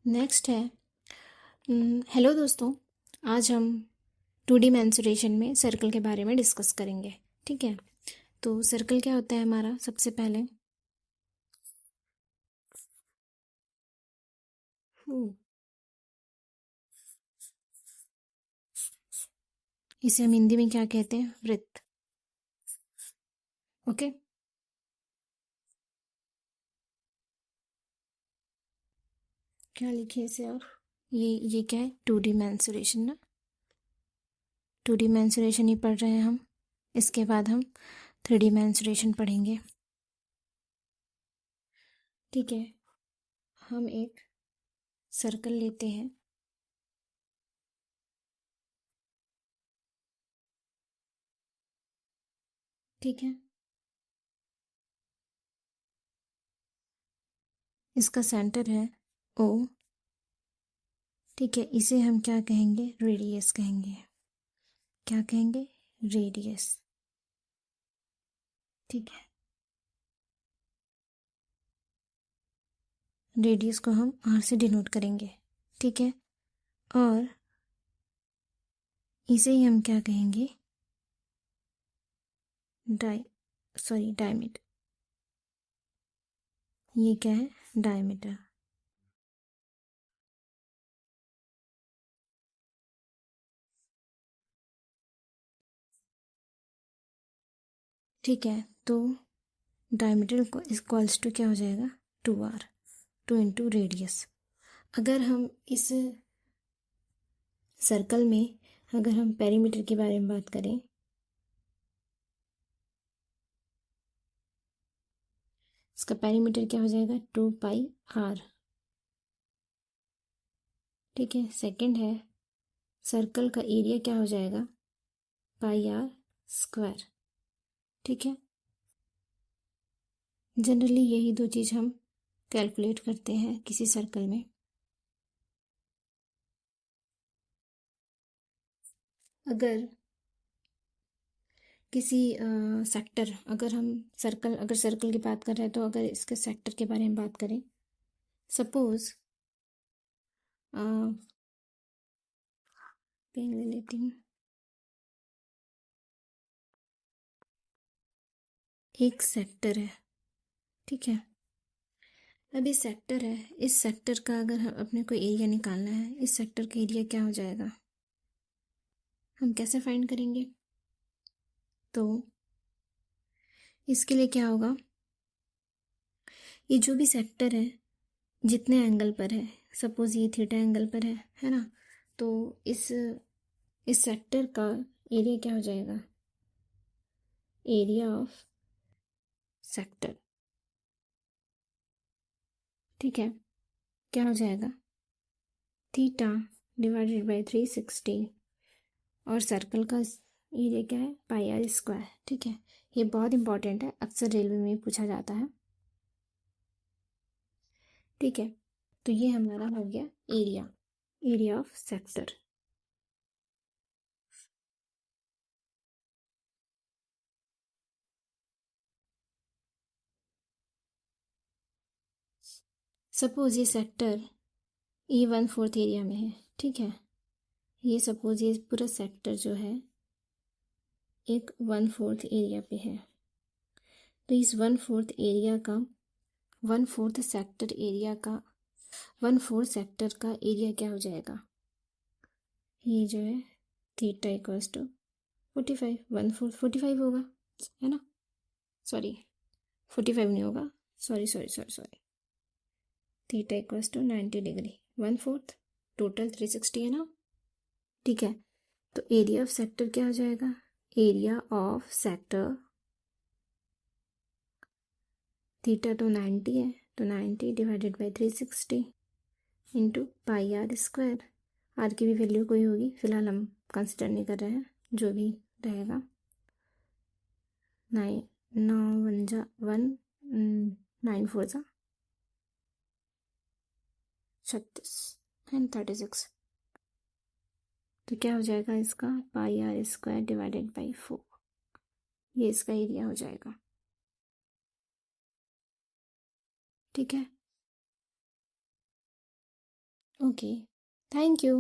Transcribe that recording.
Next है। Hello दोस्तों, आज हम 2D मेंसुरेशन में सर्कल के बारे में डिस्कस करेंगे। ठीक है, तो सर्कल क्या होता है हमारा? सबसे पहले इसे हम हिंदी में क्या कहते हैं? वृत्त। ओके, क्या लिखे इसे? और ये क्या है? 2D मेंसुरेशन ना। 2D मेंसुरेशन ही पढ़ रहे हैं हम। इसके बाद हम 3D मेंसुरेशन पढ़ेंगे। ठीक है, हम एक सर्कल लेते हैं। ठीक है, इसका सेंटर है O। ठीक है, इसे हम क्या कहेंगे? रेडियस कहेंगे। क्या कहेंगे? रेडियस। ठीक है, रेडियस को हम R से डिनोट करेंगे। ठीक है, और इसे ही हम क्या कहेंगे? डायमीटर। ये क्या है? डायमीटर। ठीक है, तो डायमीटर को इक्वल्स टू क्या हो जाएगा? 2R, 2 into radius. अगर हम इस सर्कल में अगर हम पेरीमीटर के बारे में बात करें, इसका पेरीमीटर क्या हो जाएगा? 2πr। ठीक है, सेकंड है सर्कल का एरिया क्या हो जाएगा? πr²। ठीक है, जनरली यही दो चीज़ हम कैलकुलेट करते हैं किसी सर्कल में। अगर किसी सेक्टर, अगर हम सर्कल की बात कर रहे हैं, तो अगर इसके सेक्टर के बारे में बात करें, सपोज पेन ले लेती हूँ। एक सेक्टर है, ठीक है। अभी सेक्टर है, इस सेक्टर का अगर हम अपने को एरिया निकालना है, इस सेक्टर का एरिया क्या हो जाएगा? हम कैसे फाइंड करेंगे? तो इसके लिए क्या होगा? ये जो भी सेक्टर है जितने एंगल पर है, सपोज ये थीटा एंगल पर है ना, तो इस सेक्टर का एरिया क्या हो जाएगा? Area of sector. ठीक है, क्या हो जाएगा? थीटा डिवाइडेड बाई 360, और सर्कल का एरिया क्या है? πr²। ठीक है, ये बहुत इंपॉर्टेंट है, अक्सर रेलवे में पूछा जाता है। ठीक है, तो ये हमारा हो गया एरिया ऑफ सेक्टर। सपोज ये सेक्टर ये 1/4 एरिया में है। ठीक है, ये सपोज ये पूरा सेक्टर जो है एक 1/4 एरिया पे है, तो इस 1/4 एरिया का 1/4 सेक्टर एरिया का 1/4 सेक्टर का एरिया क्या हो जाएगा? ये जो है थीटा इक्वल्स टू 45, 1/4 45 होगा, है ना? सॉरी, 45 नहीं होगा, sorry. Theta equals to 90 degree, 1/4 total 360 है ना। ठीक है, तो एरिया ऑफ सेक्टर क्या हो जाएगा? एरिया ऑफ सेक्टर, थीटा तो 90 है, तो 90 divided by 360 into πr²। Are की भी वैल्यू कोई होगी, फिलहाल हम कंसिडर नहीं कर रहे हैं, जो भी रहेगा। 9 9 4 36 एंड 36, तो क्या हो जाएगा इसका? πr² डिवाइडेड बाई 4, ये इसका एरिया हो जाएगा। ठीक है, ओके, थैंक यू।